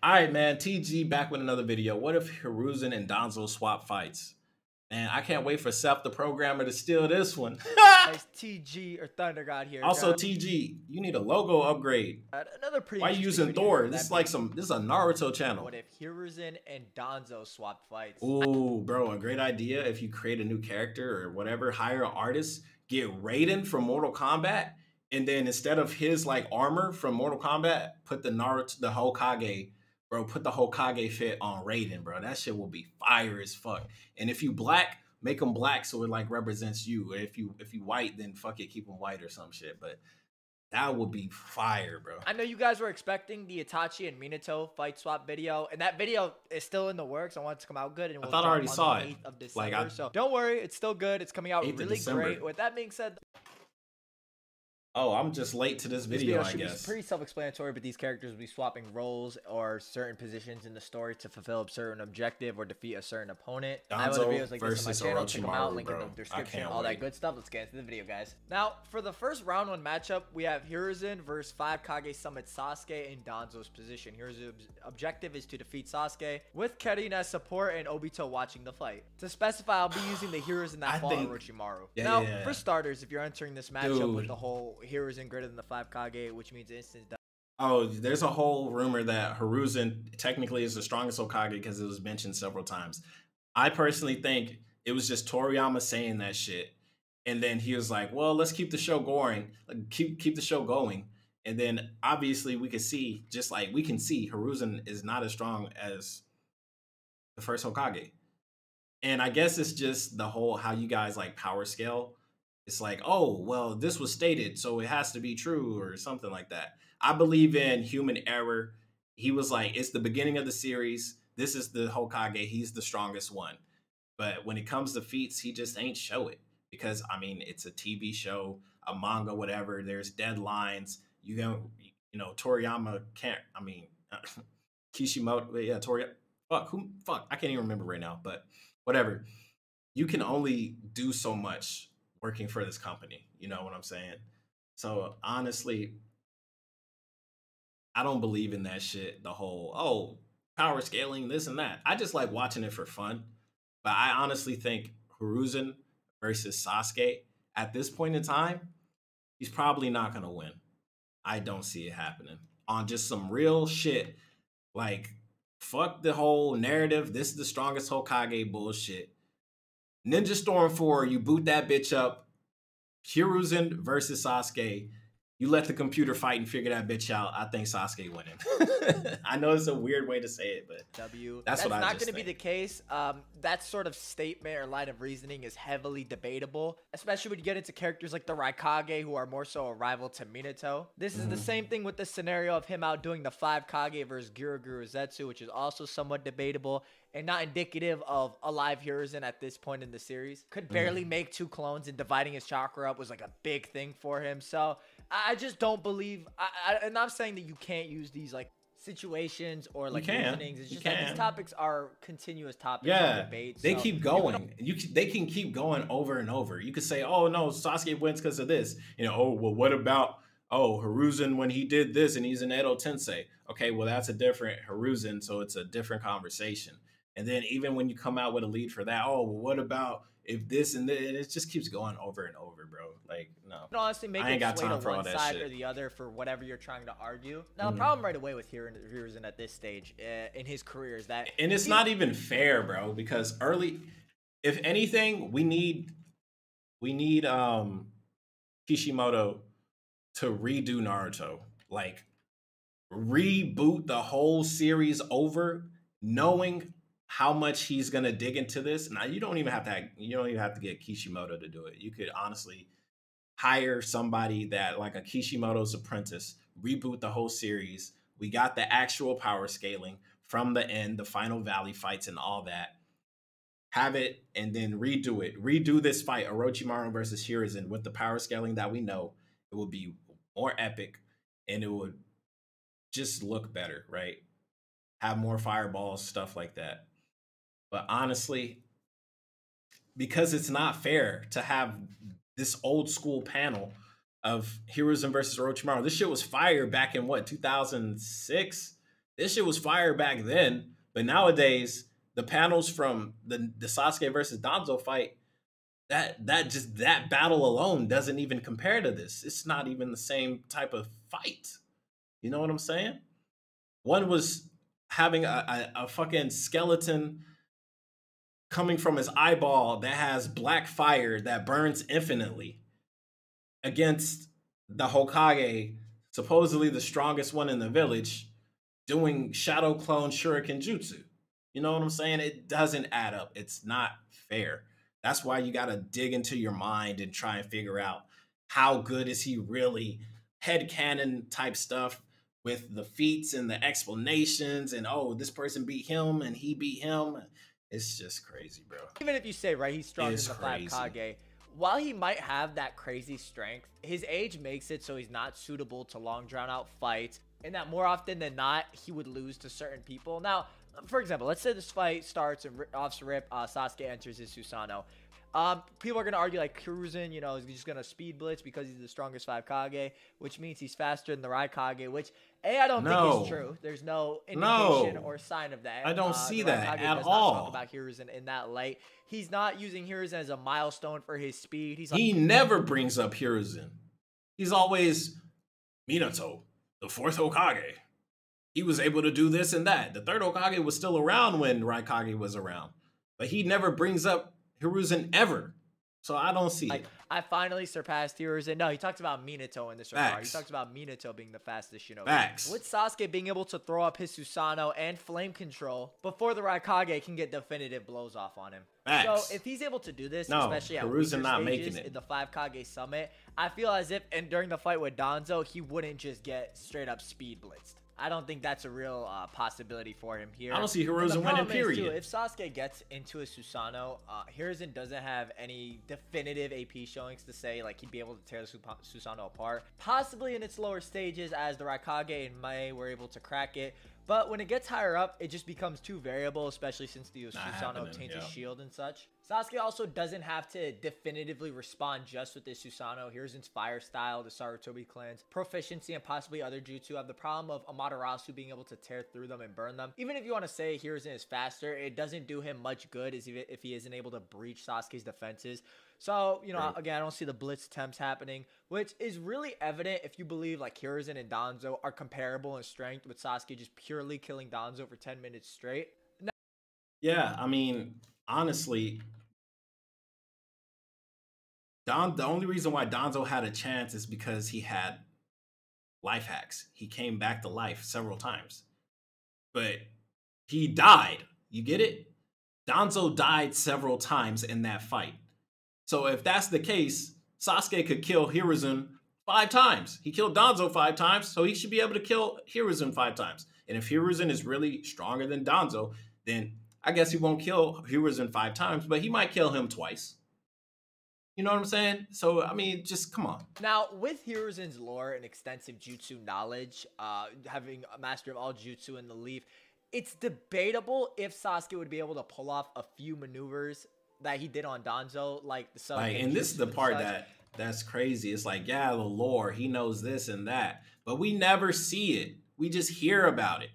All right, man. TG back with another video. What if Hiruzen and Danzo swap fights? Man, I can't wait for Seth, the programmer, to steal this one. Nice TG or Thunder God here. Also, TG, you need a logo upgrade. Another pretty Why are you using Thor? This is like this is a Naruto channel. What if Hiruzen and Danzo swap fights? Ooh, bro, a great idea. If you create a new character or whatever, hire an artist, get Raiden from Mortal Kombat, and then instead of his like armor from Mortal Kombat, put the Naruto, the Hokage. Bro, put the Hokage fit on Raiden, bro. That shit will be fire as fuck. And if you black, make them black so it like represents you. If you white, then fuck it, keep them white or some shit. But that would be fire, bro. I know you guys were expecting the Itachi and Minato fight swap video, and that video is still in the works. I want it to come out good, and I thought I already saw it. 8th of December, so don't worry, it's still good. It's coming out really great. With that being said. Oh, I'm just late to this video, I guess. It's pretty self-explanatory, but these characters will be swapping roles or certain positions in the story to fulfill a certain objective or defeat a certain opponent. I have other videos like this on my channel. Check them out, link in the description, all that good stuff. Let's get into the video, guys. Now, for the first round one matchup, we have Hiruzen versus 5 Kage Summit Sasuke in Danzo's position. Hiruzen's objective is to defeat Sasuke, with Kerin as support and Obito watching the fight. To specify, I'll be using the Hiruzen that fought Orochimaru. For starters, if you're entering this matchup with the whole Hiruzen greater than the 5 Kage, which means instant death. Oh, there's a whole rumor that Hiruzen technically is the strongest Hokage because it was mentioned several times. I personally think it was just Toriyama saying that shit, and then he was like, "Well, let's keep the show going, keep the show going." And then obviously we can see, just like we can see, Hiruzen is not as strong as the first Hokage. And I guess it's just the whole how you guys like power scale. It's like, oh, well, this was stated, so it has to be true or something like that. I believe in human error. He was like, it's the beginning of the series. This is the Hokage. He's the strongest one. But when it comes to feats, he just ain't show it. Because, I mean, it's a TV show, a manga, whatever. There's deadlines. You know, Toriyama can't, I mean, Kishimoto, yeah, Toriyama. Fuck, I can't even remember right now. But whatever. You can only do so much working for this company, you know what I'm saying? So honestly, I don't believe in that shit. The whole, oh, power scaling, this and that. I just like watching it for fun. But I honestly think Hiruzen versus Sasuke at this point in time, he's probably not gonna win. I don't see it happening. On just some real shit, like fuck the whole narrative. This is the strongest Hokage bullshit. Ninja Storm 4, you boot that bitch up. Hiruzen versus Sasuke. You let the computer fight and figure that bitch out. I think Sasuke winning. I know it's a weird way to say it, but that's what I not going to be the case. That sort of statement or line of reasoning is heavily debatable, especially when you get into characters like the Raikage, who are more so a rival to Minato. This is the same thing with the scenario of him outdoing the 5 Kage versus Gyuruguru Zetsu, which is also somewhat debatable and not indicative of a live Hiruzen at this point in the series. Could barely make 2 clones, and dividing his chakra up was like a big thing for him. So I just don't believe, and I'm saying that you can't use these like situations or like reasonings. It's just that these topics are continuous topics of debate. They keep going. They can keep going over and over. You could say, oh no, Sasuke wins because of this. You know, oh well, what about Hiruzen when he did this and he's an Edo Tensei? Okay, well that's a different Hiruzen, so it's a different conversation. And then even when you come out with a lead for that, oh well, what about if this and this? It just keeps going over and over, bro. Like, no. Honestly, make it sway to one side or the other for whatever you're trying to argue. Now, the problem right away with Hiruzen at this stage in his career is that, and it's not even fair, bro. Because early, if anything, we need Kishimoto to redo Naruto, like reboot the whole series over, knowing how much he's gonna dig into this. Now you don't even have to get Kishimoto to do it. You could honestly hire somebody that like a Kishimoto's apprentice, reboot the whole series. We got the actual power scaling from the end, the final valley fights and all that. Have it and then redo it. Redo this fight, Orochimaru versus Hiruzen, with the power scaling that we know. It will be more epic and it would just look better, right? Have more fireballs, stuff like that. But honestly, because it's not fair to have this old school panel of Hiruzen versus Orochimaru. This shit was fire back in what, 2006? This shit was fire back then, but nowadays the panels from the Sasuke versus Danzo fight, that battle alone doesn't even compare to this. It's not even the same type of fight. You know what I'm saying? One was having a fucking skeleton coming from his eyeball that has black fire that burns infinitely against the Hokage, supposedly the strongest one in the village, doing shadow clone shuriken jutsu. You know what I'm saying? It doesn't add up. It's not fair. That's why you got to dig into your mind and try and figure out how good is he really, headcanon type stuff with the feats and the explanations and oh, this person beat him and he beat him. It's just crazy, bro. Even if you say, right, he's stronger than the Crazy. 5 Kage, while he might have that crazy strength, his age makes it so he's not suitable to long drawn out fights, and that more often than not, he would lose to certain people. Now, for example, let's say this fight starts and off rip, Sasuke enters his Susanoo. People are going to argue like Hiruzen, you know, is just going to speed blitz because he's the strongest 5 Kage, which means he's faster than the Raikage, which I don't think is true. There's no indication or sign of that. I don't see the that Raikage at does all. not talk about Hiruzen in that light. He's not using Hiruzen as a milestone for his speed. He never brings up Hiruzen. He's always Minato, the 4th Hokage. He was able to do this and that. The 3rd Hokage was still around when Raikage was around, but he never brings up Hiruzen ever. So I don't see it. I finally surpassed Hiruzen. No, he talks about Minato in this regard. He talks about Minato being the fastest shinobi. Facts. With Sasuke being able to throw up his Susanoo and flame control before the Raikage can get definitive blows off on him. Facts. So if he's able to do this, especially at weaker not stages making it in the 5 Kage Summit, I feel as if, and during the fight with Danzo, he wouldn't just get straight up speed blitzed. I don't think that's a real possibility for him here. I don't see Hiruzen winning, period. Too, if Sasuke gets into a Susanoo, Hiruzen doesn't have any definitive AP showings to say like he'd be able to tear the Susanoo apart. Possibly in its lower stages as the Raikage and Mai were able to crack it. But when it gets higher up, it just becomes too variable, especially since the Susanoo obtains a shield and such. Sasuke also doesn't have to definitively respond just with this Susanoo. Hiruzen's fire style, the Sarutobi cleanse, proficiency, and possibly other jutsu have the problem of Amaterasu being able to tear through them and burn them. Even if you want to say Hiruzen is faster, it doesn't do him much good if he isn't able to breach Sasuke's defenses. So, you know, again, I don't see the blitz attempts happening, which is really evident if you believe like Hiruzen and Danzo are comparable in strength, with Sasuke just purely killing Danzo for 10 minutes straight. Yeah, I mean, honestly, the only reason why Danzo had a chance is because he had life hacks. He came back to life several times. But he died. You get it? Danzo died several times in that fight. So if that's the case, Sasuke could kill Hiruzen 5 times. He killed Danzo 5 times, so he should be able to kill Hiruzen 5 times. And if Hiruzen is really stronger than Danzo, then I guess he won't kill Hiruzen 5 times, but he might kill him twice. You know what I'm saying? So, I mean, just come on. Now, with Hiruzen's lore and extensive jutsu knowledge, having a master of all jutsu in the leaf, it's debatable if Sasuke would be able to pull off a few maneuvers that he did on Danzo, like the sub. And this is the part that's crazy. It's like, yeah, the lore, he knows this and that, but we never see it. We just hear about it.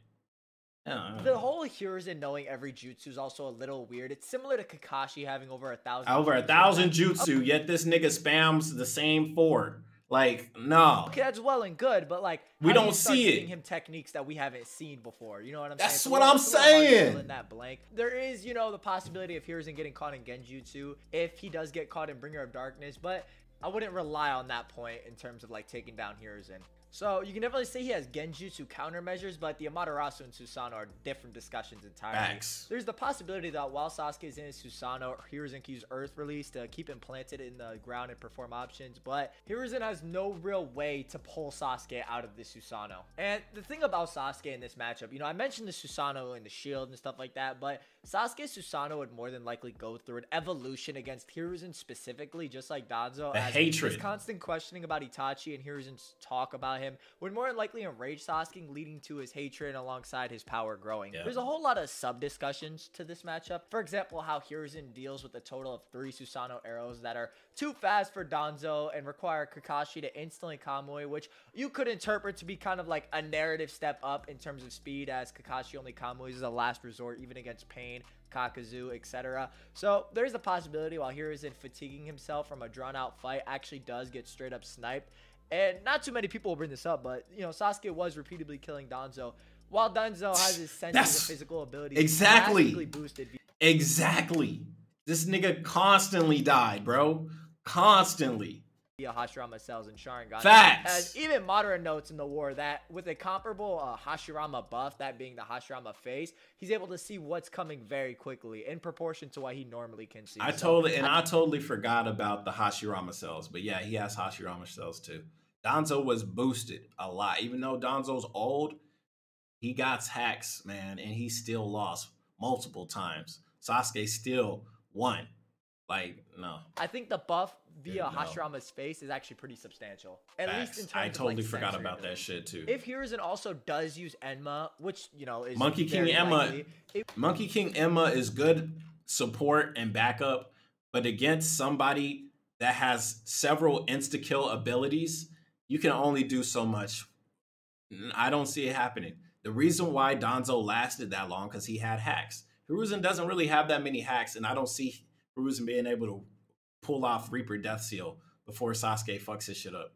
The whole Hiruzen knowing every jutsu is also a little weird. It's similar to Kakashi having over 1,000. Over 1,000 jutsu, yet this nigga spams the same 4. Like, no. Okay, that's well and good, but like we don't see it. Giving him techniques that we haven't seen before. You know what I'm saying? That's what I'm saying. In that blank, there is, you know, the possibility of Hiruzen getting caught in Genjutsu if he does get caught in Bringer of Darkness, but I wouldn't rely on that point in terms of like taking down Hiruzen. So you can definitely say he has Genjutsu countermeasures, but the Amaterasu and Susanoo are different discussions entirely. Facts. There's the possibility that while Sasuke is in his Susanoo, Hiruzen can use Earth Release to keep him planted in the ground and perform options, but Hiruzen has no real way to pull Sasuke out of this Susanoo. And the thing about Sasuke in this matchup, you know, I mentioned the Susanoo and the shield and stuff like that, but Sasuke's Susanoo would more than likely go through an evolution against Hiruzen specifically, just like Danzo. The hatred. His constant questioning about Itachi and Hiruzen's talk about him would more than likely enrage Sasuke, leading to his hatred alongside his power growing. Yeah. There's a whole lot of sub-discussions to this matchup. For example, how Hiruzen deals with a total of 3 Susanoo arrows that are too fast for Danzo and require Kakashi to instantly Kamui, which you could interpret to be kind of like a narrative step up in terms of speed, as Kakashi only Kamuis as a last resort, even against Pain, Kakazu, etc. So there's a possibility while Hiruzen fatiguing himself from a drawn-out fight actually does get straight up sniped. And not too many people will bring this up, but you know, Sasuke was repeatedly killing Danzo, while Danzo has his senses and physical abilities drastically boosted. Exactly. This nigga constantly died, bro. Constantly. Hashirama cells and Sharingan. Facts. As even Madara notes in the war that with a comparable Hashirama buff, that being the Hashirama face, he's able to see what's coming very quickly in proportion to what he normally can see. I totally forgot about the Hashirama cells, but yeah, he has Hashirama cells too. Danzo was boosted a lot. Even though Danzo's old, he got hacks, man, and he still lost multiple times. Sasuke still won. Like, no. I think the buff via Hashirama's face is actually pretty substantial. At least in terms I totally of, like, forgot about that shit too. If Hiruzen also does use Enma, which, you know, is Monkey King Enma. Monkey King Enma is good support and backup, but against somebody that has several insta-kill abilities, you can only do so much. I don't see it happening. The reason why Danzo lasted that long because he had hacks. Hiruzen doesn't really have that many hacks, and I don't see Hiruzen being able to pull off Reaper Death Seal before Sasuke fucks his shit up.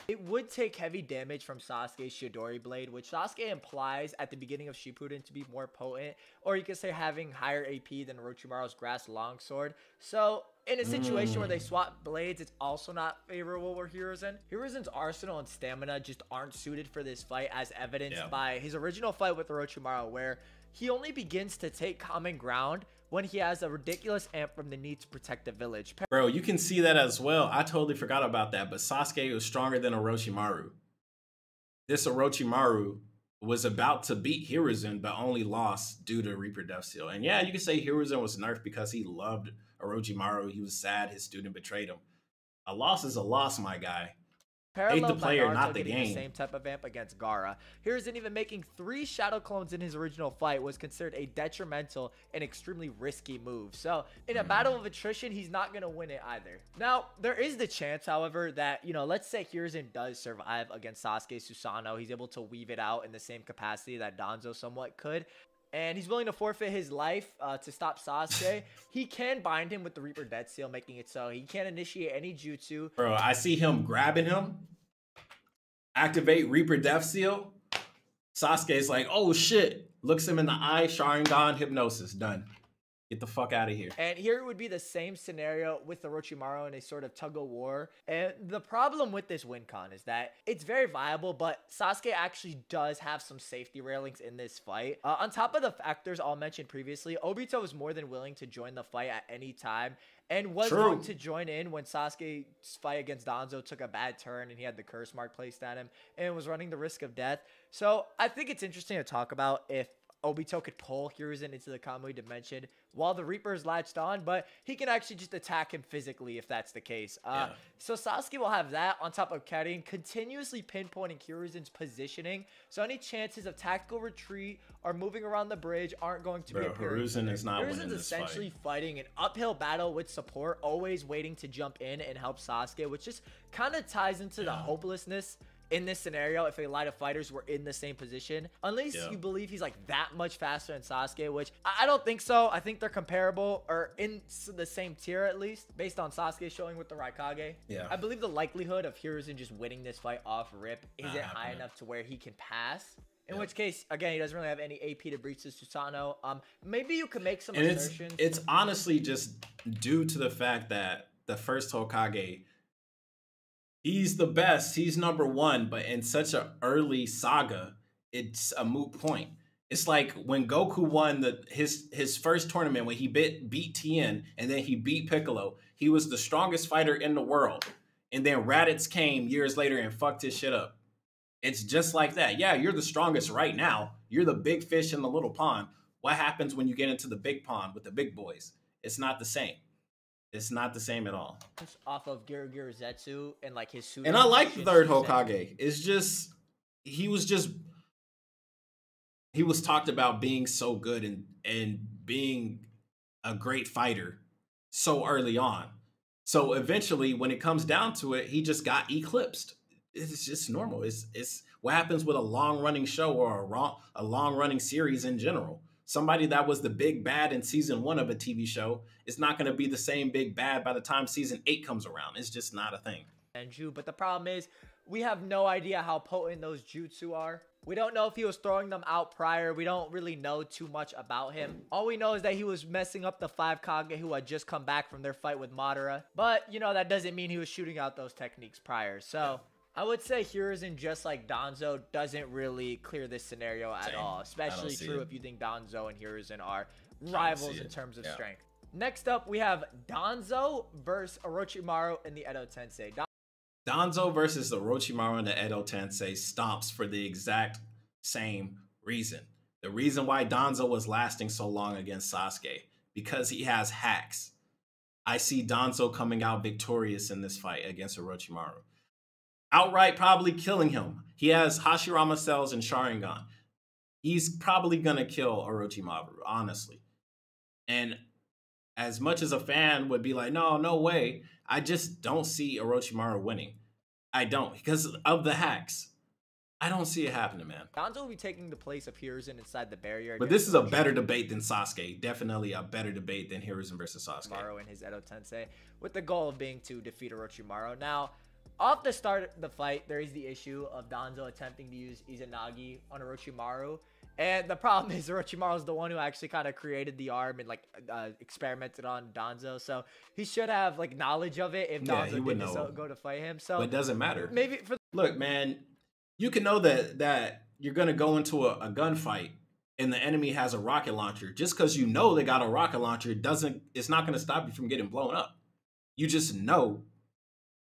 It would take heavy damage from Sasuke's Chidori Blade, which Sasuke implies at the beginning of Shippuden to be more potent, or you could say having higher AP than Orochimaru's Grass Longsword. So, in a situation where they swap blades, it's also not favorable for Hiruzen. Hiruzen's arsenal and stamina just aren't suited for this fight, as evidenced by his original fight with Orochimaru, where he only begins to take common ground when he has a ridiculous amp from the need to protect the village. Bro, you can see that as well. I totally forgot about that, but Sasuke was stronger than Orochimaru. This Orochimaru was about to beat Hiruzen, but only lost due to Reaper Death Seal. And yeah, you can say Hiruzen was nerfed because he loved Orochimaru. He was sad his student betrayed him. A loss is a loss, my guy. Hate the player, not the game. The same type of amp against Gaara. Hiruzen even making 3 shadow clones in his original fight was considered a detrimental and extremely risky move. So in a battle of attrition, he's not going to win it either. Now, there is the chance, however, that, you know, let's say Hiruzen does survive against Sasuke Susanoo. He's able to weave it out in the same capacity that Danzo somewhat could, and he's willing to forfeit his life to stop Sasuke. He can bind him with the Reaper Death Seal, making it so he can't initiate any jutsu. Bro, I see him grabbing him. Activate Reaper Death Seal. Sasuke's like, oh shit. Looks him in the eye, Sharingan, hypnosis, done. Get the fuck out of here. And here it would be the same scenario with Orochimaru in a sort of tug-of-war. And the problem with this win con is that it's very viable, but Sasuke actually does have some safety railings in this fight. On top of the factors all mentioned previously, Obito was more than willing to join the fight at any time, and was going to join in when Sasuke's fight against Danzo took a bad turn and he had the curse mark placed at him and was running the risk of death. So I think it's interesting to talk about if Obito could pull Hiruzen into the Kamui dimension while the Reaper's latched on, but he can actually just attack him physically if that's the case. So Sasuke will have that on top of Karin continuously pinpointing Hiruzen's positioning, so any chances of tactical retreat or moving around the bridge aren't going to be apparent. Hiruzen is not winning this fight. Hiruzen's essentially fighting an uphill battle with support, always waiting to jump in and help Sasuke, which just kind of ties into the hopelessness in this scenario if a lot of fighters were in the same position, unless you believe he's like that much faster than Sasuke, which I don't think so. I think they're comparable or in the same tier, at least based on Sasuke showing with the Raikage. I believe the likelihood of Hiruzen just winning this fight off rip isn't high enough to where he can pass. In which case, again, he doesn't really have any AP to breach the Susanoo. Maybe you could make some assertions. It's honestly just due to the fact that the first Hokage, he's the best. He's number one, but in such an early saga, it's a moot point. It's like when Goku won his first tournament when he beat Tien and then he beat Piccolo. He was the strongest fighter in the world. And then Raditz came years later and fucked his shit up. It's just like that. Yeah, you're the strongest right now. You're the big fish in the little pond. What happens when you get into the big pond with the big boys? It's not the same. It's not the same at all. Off of Giru Zetsu and like his suit. And I like the third Hokage. It's just he was talked about being so good and being a great fighter so early on. So eventually, when it comes down to it, he just got eclipsed. It's just normal. It's what happens with a long running show or a long running series in general. Somebody that was the big bad in season 1 of a TV show is not going to be the same big bad by the time season 8 comes around. It's just not a thing. But the problem is, we have no idea how potent those jutsu are. We don't know if he was throwing them out prior. We don't really know too much about him. All we know is that he was messing up the 5 Kage who had just come back from their fight with Madara. But, you know, that doesn't mean he was shooting out those techniques prior. So I would say Hiruzen, just like Danzo, doesn't really clear this scenario at all. Especially true if you think Danzo and Hiruzen are rivals in terms of strength. Next up, we have Danzo versus Orochimaru in the Edo Tensei. Danzo versus Orochimaru and the Edo Tensei stomps for the exact same reason. The reason why Danzo was lasting so long against Sasuke, because he has hacks. I see Danzo coming out victorious in this fight against Orochimaru. Outright probably killing him. He has Hashirama cells and Sharingan. He's probably going to kill Orochimaru, honestly. And as much as a fan would be like, no way, I just don't see Orochimaru winning. I don't, because of the hacks. I don't see it happening, man. Danzo will be taking the place of Hiruzen inside the barrier. But this is a better debate than Sasuke. Definitely a better debate than Hiruzen versus Sasuke. Orochimaru and his Edo Tensei, with the goal of being to defeat Orochimaru. Now, off the start of the fight, there is the issue of Danzo attempting to use Izanagi on Orochimaru. And the problem is Orochimaru is the one who actually kind of created the arm and like experimented on Danzo. So he should have like knowledge of it if Danzo didn't go to fight him. So but it doesn't matter. Maybe look, man, you can know that you're gonna go into a gunfight and the enemy has a rocket launcher. Just because you know they got a rocket launcher it's not gonna stop you from getting blown up. You just know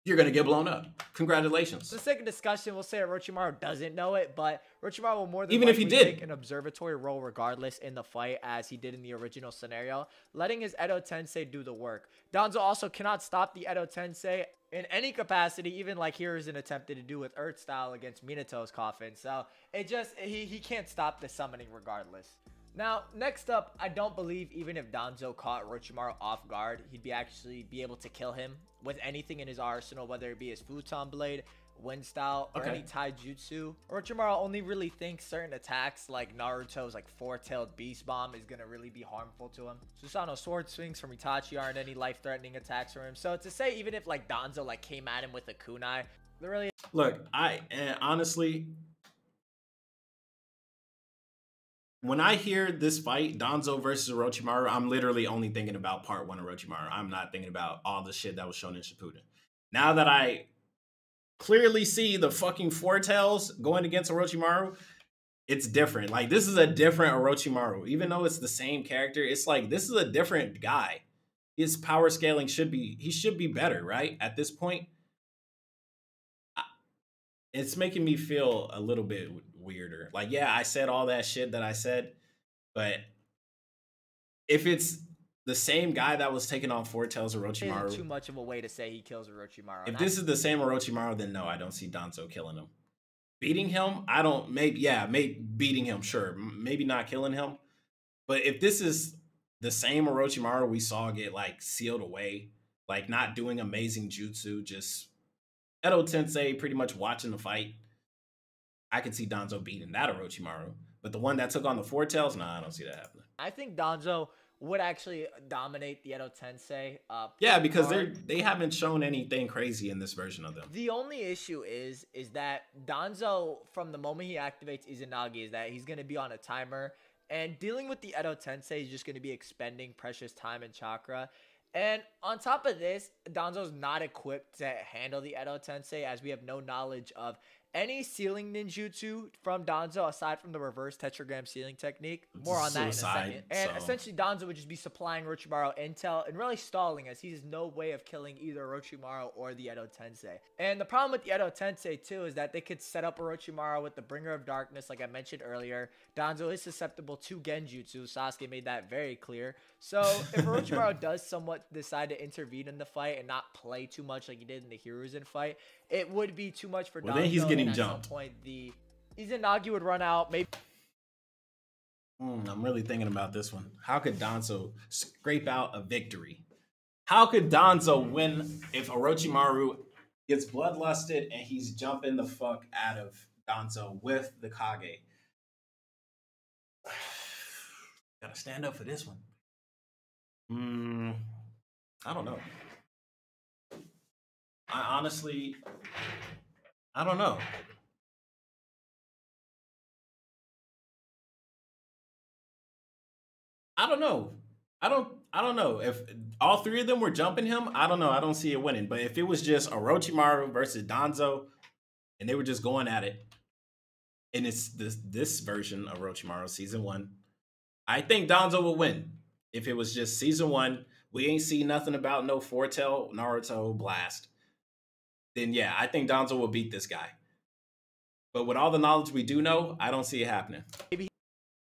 you're going to get blown up. Congratulations. For the sake of discussion, we'll say Orochimaru doesn't know it, but Orochimaru will more than even if he did take an observatory role regardless in the fight as he did in the original scenario, letting his Edo Tensei do the work. Danzo also cannot stop the Edo Tensei in any capacity, even like Hiruzen attempted to do with Earth Style against Minato's coffin. So it just, he can't stop the summoning regardless. Now, next up, I don't believe even if Danzo caught Orochimaru off guard, he'd actually be able to kill him with anything in his arsenal, whether it be his Futon Blade, Wind Style, or any Taijutsu. Orochimaru only really thinks certain attacks like Naruto's like 4-tailed Beast Bomb is going to really be harmful to him. Susanoo sword swings from Itachi aren't any life-threatening attacks for him. So to say even if like Danzo like came at him with a kunai, there really... Look, honestly... When I hear this fight, Danzo versus Orochimaru, I'm literally only thinking about part 1 of Orochimaru. I'm not thinking about all the shit that was shown in Shippuden. Now that I clearly see the fucking Four Tails going against Orochimaru, it's different. Like, this is a different Orochimaru. Even though it's the same character, it's like, this is a different guy. His power scaling should be better, right? At this point, it's making me feel a little bit weirder. Like, yeah, I said all that shit that I said, but if it's the same guy that was taking on Four Tails Orochimaru, isn't too much of a way to say he kills Orochimaru. If this is the same Orochimaru, then no, I don't see Danzo killing him. Beating him, I don't. Maybe beating him, sure. Maybe not killing him, but if this is the same Orochimaru we saw get like sealed away, like not doing amazing jutsu, just Edo Tensei pretty much watching the fight, I can see Danzo beating that Orochimaru. But the one that took on the Four Tails, nah, I don't see that happening. I think Danzo would actually dominate the Edo Tensei. Yeah, because they haven't shown anything crazy in this version of them. The only issue is that Danzo, from the moment he activates Izanagi, is that he's going to be on a timer. And dealing with the Edo Tensei is just going to be expending precious time and chakra. And on top of this, Danzo's not equipped to handle the Edo Tensei, as we have no knowledge of any ceiling ninjutsu from Danzo aside from the reverse tetragram ceiling technique. More on that in a second. And essentially Danzo would just be supplying Orochimaru intel and really stalling, as he has no way of killing either Orochimaru or the Edo Tensei. And the problem with the Edo Tensei too is that they could set up Orochimaru with the Bringer of Darkness, like I mentioned earlier. Danzo is susceptible to Genjutsu. Sasuke made that very clear. So if Orochimaru does somewhat decide to intervene in the fight and not play too much like he did in the Hiruzen fight, it would be too much for Danzo. Then he's getting and jumped. At some point, the Izanagi would run out. Maybe. I'm really thinking about this one. How could Danzo scrape out a victory? How could Danzo win if Orochimaru gets bloodlusted and he's jumping the fuck out of Danzo with the Kage? Gotta stand up for this one. I don't know. I honestly, I don't know. I don't know. I don't know. If all three of them were jumping him, I don't know. I don't see it winning. But if it was just Orochimaru versus Danzo and they were just going at it, and it's this version of Orochimaru season 1, I think Danzo will win. If it was just season 1, we ain't see nothing about no Fortel Naruto blast, then yeah, I think Danzo will beat this guy. But with all the knowledge we do know, I don't see it happening. Maybe.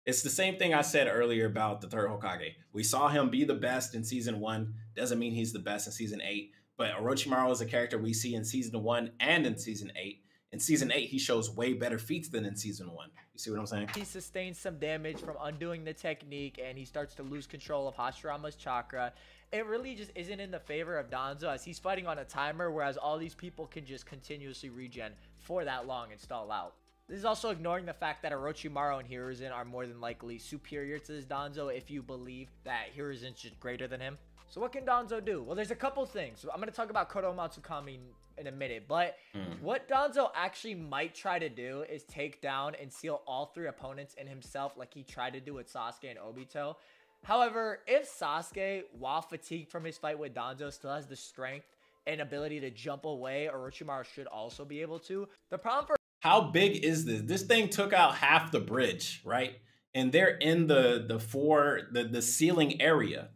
It's the same thing I said earlier about the third Hokage. We saw him be the best in season 1. Doesn't mean he's the best in season 8. But Orochimaru is a character we see in season 1 and in season 8. In season 8, he shows way better feats than in season 1. You see what I'm saying? He sustains some damage from undoing the technique, and he starts to lose control of Hashirama's chakra. It really just isn't in the favor of Danzo, as he's fighting on a timer, whereas all these people can just continuously regen for that long and stall out. This is also ignoring the fact that Orochimaru and Hiruzen are more than likely superior to this Danzo if you believe that Hiruzen's just greater than him. So what can Danzo do? Well, there's a couple things. So I'm going to talk about Kodo Matsukami in a minute, but what Danzo actually might try to do is take down and seal all 3 opponents and himself like he tried to do with Sasuke and Obito. However, if Sasuke, while fatigued from his fight with Danzo, still has the strength and ability to jump away, Orochimaru should also be able to. The problem for... How big is this? This thing took out half the bridge, right? And they're in the ceiling area.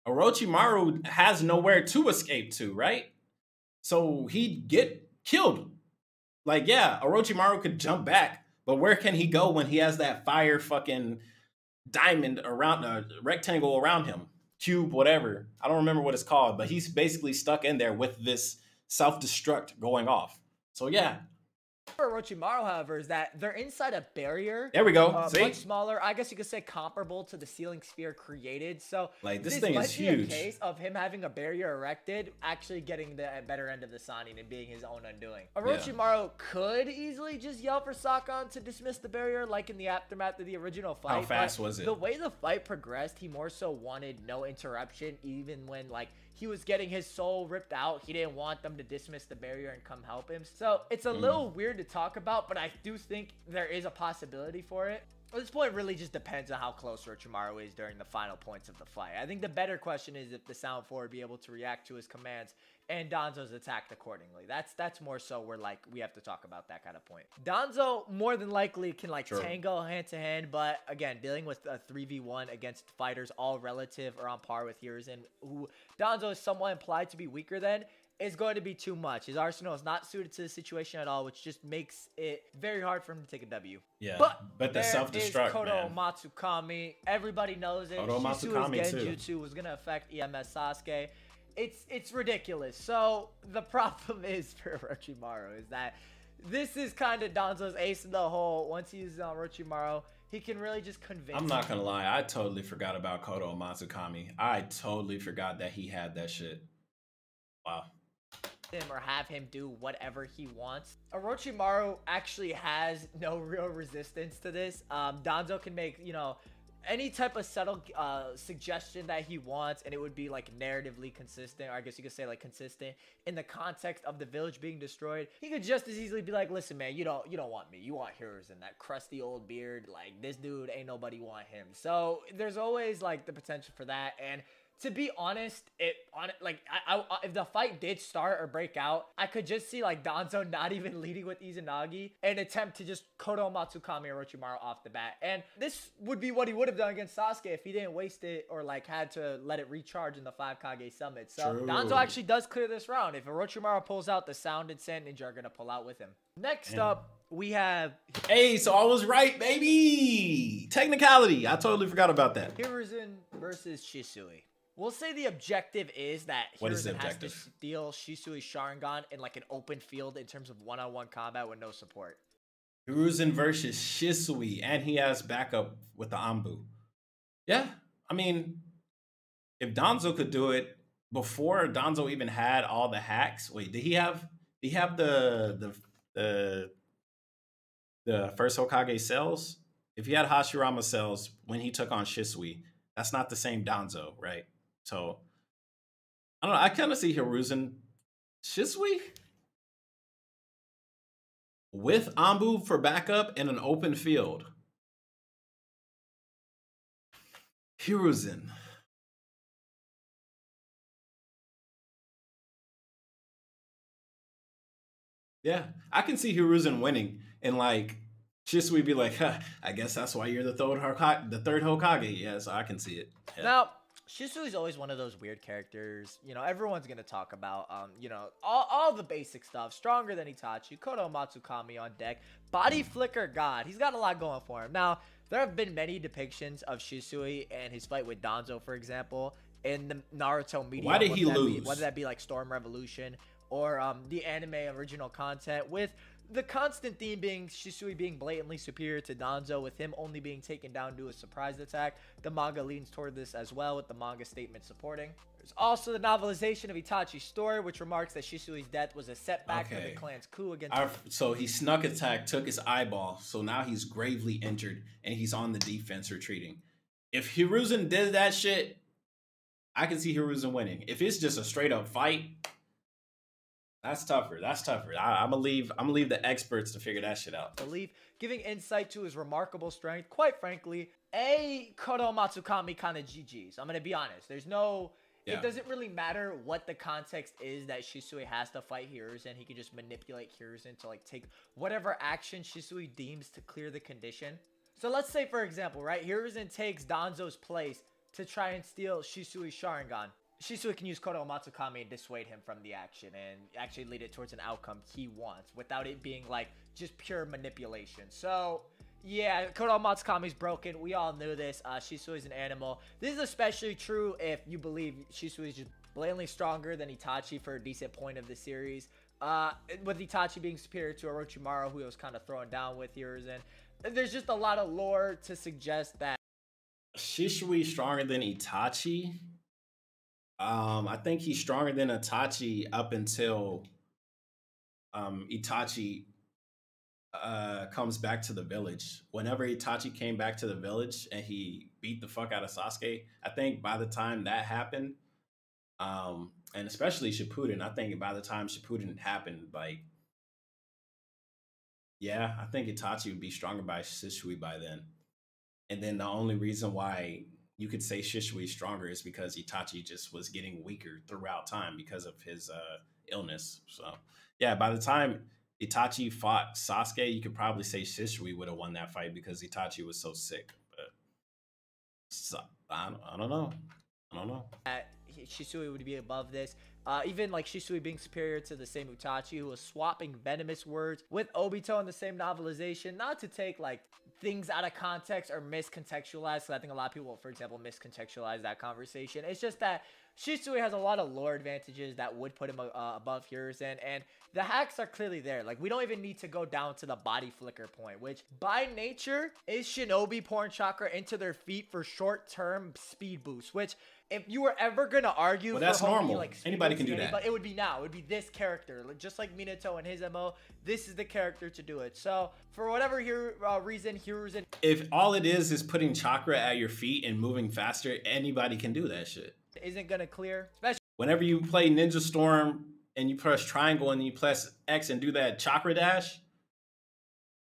Orochimaru has nowhere to escape to, right? So he'd get killed. Like, yeah, Orochimaru could jump back, but where can he go when he has that fire fucking diamond around, a rectangle around him? Cube, whatever. I don't remember what it's called, but he's basically stuck in there with this self-destruct going off. So yeah. For Orochimaru, however, is that they're inside a barrier. There we go. See? Much smaller. I guess you could say comparable to the ceiling sphere created. So like this thing is huge. Might be a case of him having a barrier erected, actually getting the better end of the Sannin and being his own undoing. Orochimaru could easily just yell for Sakan to dismiss the barrier, like in the aftermath of the original fight. How fast was it? The way the fight progressed, he more so wanted no interruption, even when like he was getting his soul ripped out. He didn't want them to dismiss the barrier and come help him. So it's a little weird to talk about, but I do think there is a possibility for it. At this point, it really just depends on how close Orochimaru is during the final points of the fight. I think the better question is if the Sound 4 would be able to react to his commands and Danzo's attacked accordingly. That's more so where like we have to talk about that kind of point. Danzo more than likely can like tango hand to hand, but again, dealing with a 3v1 against fighters all relative or on par with Hiruzen, who Danzo is somewhat implied to be weaker than, is going to be too much. His arsenal is not suited to the situation at all, which just makes it very hard for him to take a W. Yeah, but the self-destruct, Kodo Matsukami. Everybody knows it. Kodo Matsukami Genjutsu was going to affect EMS Sasuke. It's ridiculous. So the problem is for Orochimaru is that this is kind of Danzo's ace in the hole. Once he uses on Orochimaru, he can really just convince I'm not going to lie. I totally forgot about Kodo Matsukami. I totally forgot that he had that shit. Wow. Him or have him do whatever he wants. Orochimaru actually has no real resistance to this. Danzo can make, you know, any type of subtle suggestion that he wants, and it would be like narratively consistent, or I guess you could say like consistent in the context of the village being destroyed. He could just as easily be like, listen man, you don't want me, you want Hiruzen, that crusty old beard, like this dude ain't nobody want him. So there's always like the potential for that. And To be honest, if the fight did start or break out, I could just see like Danzo not even leading with Izanagi and attempt to just Kodo Matsukami Orochimaru off the bat. And this would be what he would have done against Sasuke if he didn't waste it or like had to let it recharge in the 5 Kage Summit. So True. Danzo actually does clear this round. If Orochimaru pulls out, the Sound and Sand Ninja are gonna pull out with him. Next up, we have... Hey, so I was right, baby! Technicality. I totally forgot about that. Hiruzen versus Shisui. We'll say the objective is that Hiruzen has to steal Shisui's Sharingan in like an open field in terms of one-on-one combat with no support. Hiruzen versus Shisui, and he has backup with the Anbu. Yeah, I mean, if Danzo could do it before Danzo even had all the hacks. Wait, did he have the first Hokage cells? If he had Hashirama cells when he took on Shisui, that's not the same Danzo, right? So I don't know. I kind of see Hiruzen Shisui with Anbu for backup in an open field. Hiruzen. Yeah, I can see Hiruzen winning and like Shisui be like, huh, I guess that's why you're the third Hokage. Yeah, so I can see it. Yeah. Now, Shisui's always one of those weird characters. You know, everyone's going to talk about, you know, all the basic stuff. Stronger than Itachi, Kodo Matsukami on deck, body flicker god. He's got a lot going for him. Now, there have been many depictions of Shisui and his fight with Danzo, for example, in the Naruto media. Why did he lose? Whether that be like Storm Revolution or the anime original content, with the constant theme being Shisui being blatantly superior to Danzo, with him only being taken down due to a surprise attack. The manga leans toward this as well, with the manga statement supporting. There's also the novelization of Itachi's story, which remarks that Shisui's death was a setback for the clan's coup against... So he snuck attack, took his eyeball, so now he's gravely injured, and he's on the defense retreating. If Hiruzen did that shit, I can see Hiruzen winning. If it's just a straight up fight... That's tougher. That's tougher. I'm gonna leave the experts to figure that shit out. Giving insight to his remarkable strength. Quite frankly, Kodo Matsukami kind of GG's. I'm gonna be honest. There's no. Yeah. It doesn't really matter what the context is that Shisui has to fight Hiruzen. He can just manipulate Hiruzen to like take whatever action Shisui deems to clear the condition. So let's say, for example, right, Hiruzen takes Danzo's place to try and steal Shisui's Sharingan. Shisui can use Kodo Matsukami and dissuade him from the action and actually lead it towards an outcome he wants without it being like just pure manipulation. So yeah, Kodo Matsukami's broken. We all knew this. Shisui's an animal. This is especially true if you believe Shisui's just blatantly stronger than Itachi for a decent point of the series. With Itachi being superior to Orochimaru, who he was kind of throwing down with Hiruzen. There's just a lot of lore to suggest that Shisui stronger than Itachi. I think he's stronger than Itachi up until Itachi comes back to the village. Whenever Itachi came back to the village and he beat the fuck out of Sasuke, I think by the time that happened, and especially Shippuden, I think by the time Shippuden happened, like, yeah, I think Itachi would be stronger by Shisui by then. And then the only reason why you could say Shisui is stronger is because Itachi just was getting weaker throughout time because of his illness. So yeah, by the time Itachi fought Sasuke, you could probably say Shisui would have won that fight because Itachi was so sick. But so, I don't know. Shisui would be above this. Even like Shisui being superior to the same Itachi, who was swapping venomous words with Obito in the same novelization, not to take like things out of context or miscontextualize. So I think a lot of people, for example, miscontextualize that conversation. It's just that Shisui has a lot of lore advantages that would put him above Hiruzen, and the hacks are clearly there. Like, we don't even need to go down to the body flicker point, which by nature is shinobi pouring chakra into their feet for short-term speed boost, which if you were ever going to argue, well, that's normal. Like, anybody can do that. But it would be now. It would be this character. Just like Minato and his MO, this is the character to do it. So, for whatever reason, Hiruzen... If all it is putting chakra at your feet and moving faster, anybody can do that shit. Isn't going to clear. Especially whenever you play Ninja Storm and you press triangle and you press X and do that chakra dash,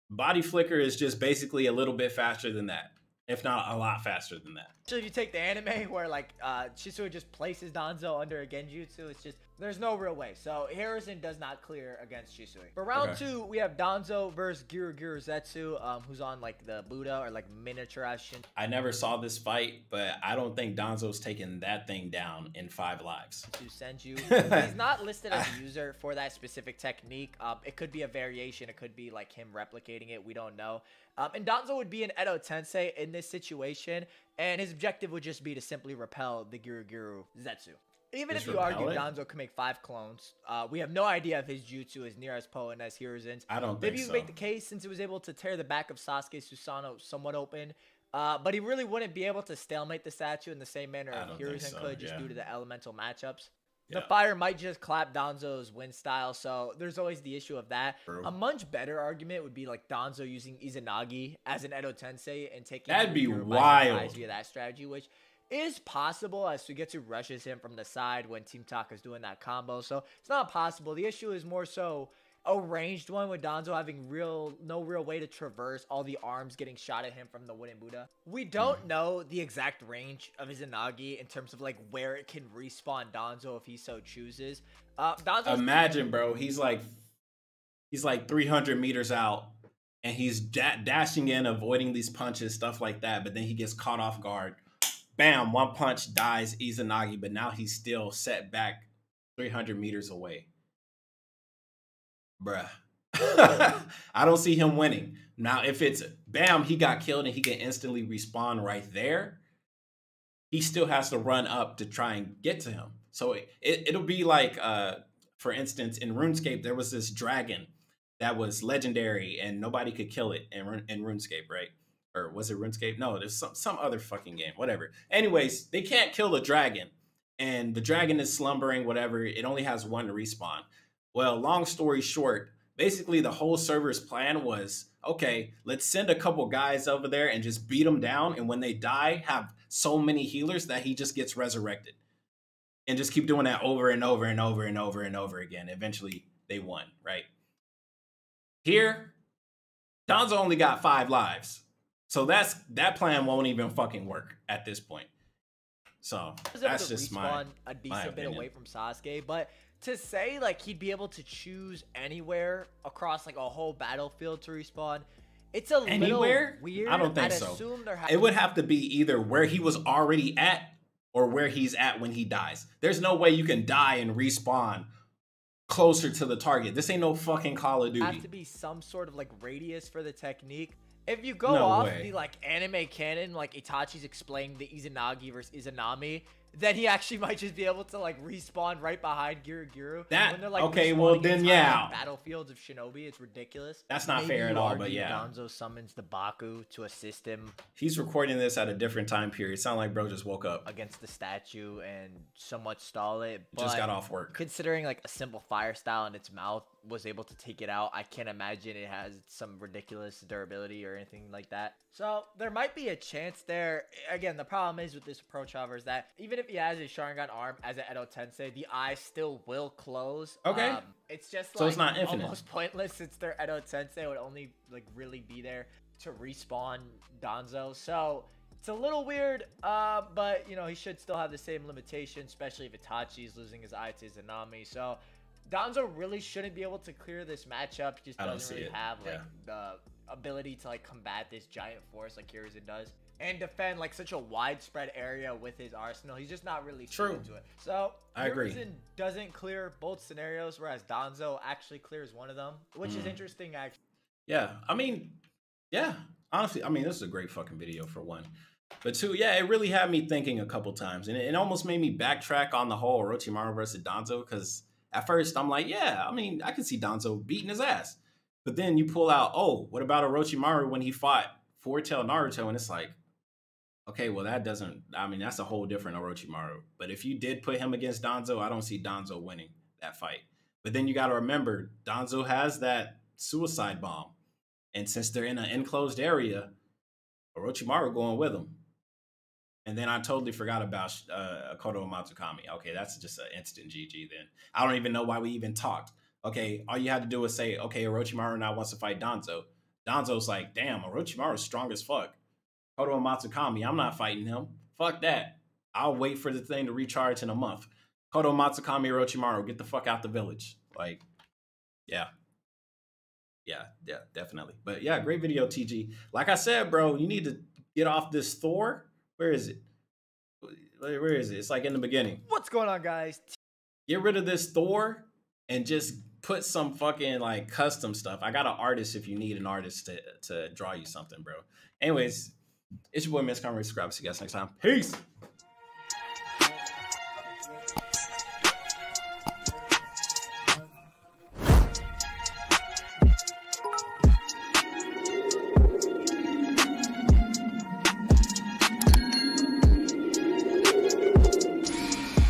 body flicker is just basically a little bit faster than that. if not a lot faster than that. So if you take the anime where like Shisui just places Danzo under a genjutsu, it's just there's no real way. So Hiruzen does not clear against Shisui. For round 2, we have Danzo versus Giru Zetsu, who's on like the Buddha or like miniaturization. I never saw this fight, but I don't think Danzo's taking that thing down in 5 lives. To Senju, he's not listed as a user for that specific technique. It could be a variation. It could be like him replicating it. We don't know. And Danzo would be an Edo Tensei in this situation, and his objective would just be to simply repel the Giru Zetsu. Even Just if you argue repel it? Danzo can make 5 clones, we have no idea if his jutsu is near as potent as Hiruzen's. I don't think Maybe you so. make the case since it was able to tear the back of Sasuke Susanoo somewhat open, but he really wouldn't be able to stalemate the statue in the same manner I as don't think Hiruzen so, could, just yeah. due to the elemental matchups. Yeah. The fire might just clap Danzo's wind style, so there's always the issue of that. True. A much better argument would be like Danzo using Izanagi as an Edo Tensei and taking That'd be Giru by wild. surprise via that strategy, which is possible as Suigetsu rushes him from the side when Team Taka's doing that combo. So it's not possible. The issue is more so a ranged one with Danzo having no real way to traverse all the arms getting shot at him from the wooden Buddha. We don't know the exact range of Izanagi in terms of like where it can respawn Danzo if he so chooses. Imagine, bro, he's like 300 meters out and he's dashing in, avoiding these punches, stuff like that, but then he gets caught off guard. Bam, one punch, dies Izanagi, but now he's still set back 300 meters away. Bruh. I don't see him winning. Now, if it's bam, he got killed and he can instantly respawn right there, he still has to run up to try and get to him. So it'll be like, for instance, in RuneScape, there was this dragon that was legendary and nobody could kill it in RuneScape, right? Or was it RuneScape? No, there's some other fucking game, whatever. Anyways, they can't kill the dragon. And the dragon is slumbering, whatever. It only has one respawn. Well, long story short, basically the whole server's plan was, okay, let's send a couple guys over there and just beat them down. And when they die, have so many healers that he just gets resurrected. And just keep doing that over and over and over and over and over again. Eventually, they won, right? Here, Danzo only got 5 lives. So that plan won't even fucking work at this point. So that's just a decent bit away from Sasuke, but to say like he'd be able to choose anywhere across like a whole battlefield to respawn, it's a little weird. I don't think so. It would have to be either where he was already at or where he's at when he dies. There's no way you can die and respawn closer to the target. This ain't no fucking Call of Duty. Have to be some sort of like radius for the technique. If you go off the like anime canon, like Itachi's explaining the Izanagi versus Izanami, then he actually might just be able to like respawn right behind Giru. That when they're, like, okay? Well then, yeah. Battlefields of Shinobi, it's ridiculous. That's not fair at all. But yeah, Danzo summons the Baku to assist him. He's recording this at a different time period. Sound like bro just woke up against the statue and somewhat stall it. But just got off work. Considering like a simple fire style in its mouth was able to take it out, I can't imagine it has some ridiculous durability or anything like that. So there might be a chance there. Again, the problem is with this approach, however, is that even if he has his Sharingan arm as an Edo Tensei, the eye still will close. Okay. It's just so like it's not infinite. Almost pointless since their Edo Tensei would only like really be there to respawn Danzo. So it's a little weird, but you know, he should still have the same limitation, especially if Itachi is losing his eye to Izanami. So Danzo really shouldn't be able to clear this matchup. He just doesn't really have like the ability to like combat this giant force like Hiruzen does and defend like such a widespread area with his arsenal. He's just not really suited to it. So I agree. Hiruzen doesn't clear both scenarios, whereas Danzo actually clears one of them, which is interesting actually. Yeah, I mean, yeah, honestly, I mean, this is a great fucking video for one. But two, yeah, it really had me thinking a couple times. And it almost made me backtrack on the whole Orochimaru versus Danzo, because at first I'm like, yeah, I mean, I could see Danzo beating his ass. But then you pull out, oh, what about Orochimaru when he fought Four-Tail Naruto? And it's like, okay, well, that doesn't, I mean, that's a whole different Orochimaru. But if you did put him against Danzo, I don't see Danzo winning that fight. But then you got to remember, Danzo has that suicide bomb. And since they're in an enclosed area, Orochimaru going with him. And then I totally forgot about Kodo Matsukami. Okay, that's just an instant GG then. I don't even know why we even talked. Okay, all you had to do was say, okay, Orochimaru now wants to fight Danzo. Danzo's like, damn, Orochimaru's strong as fuck. Kodo Matsukami, I'm not fighting him. Fuck that. I'll wait for the thing to recharge in a month. Kodo Matsukami Orochimaru, get the fuck out the village. Like, yeah. Yeah, definitely. But yeah, great video, TG. Like I said, bro, you need to get off this Thor. Where is it? Where is it? It's like in the beginning. What's going on, guys? Get rid of this Thor and just put some fucking like custom stuff. I got an artist if you need an artist to draw you something, bro. Anyways, it's your boy Miss Conway. Subscribe. See you guys next time. Peace.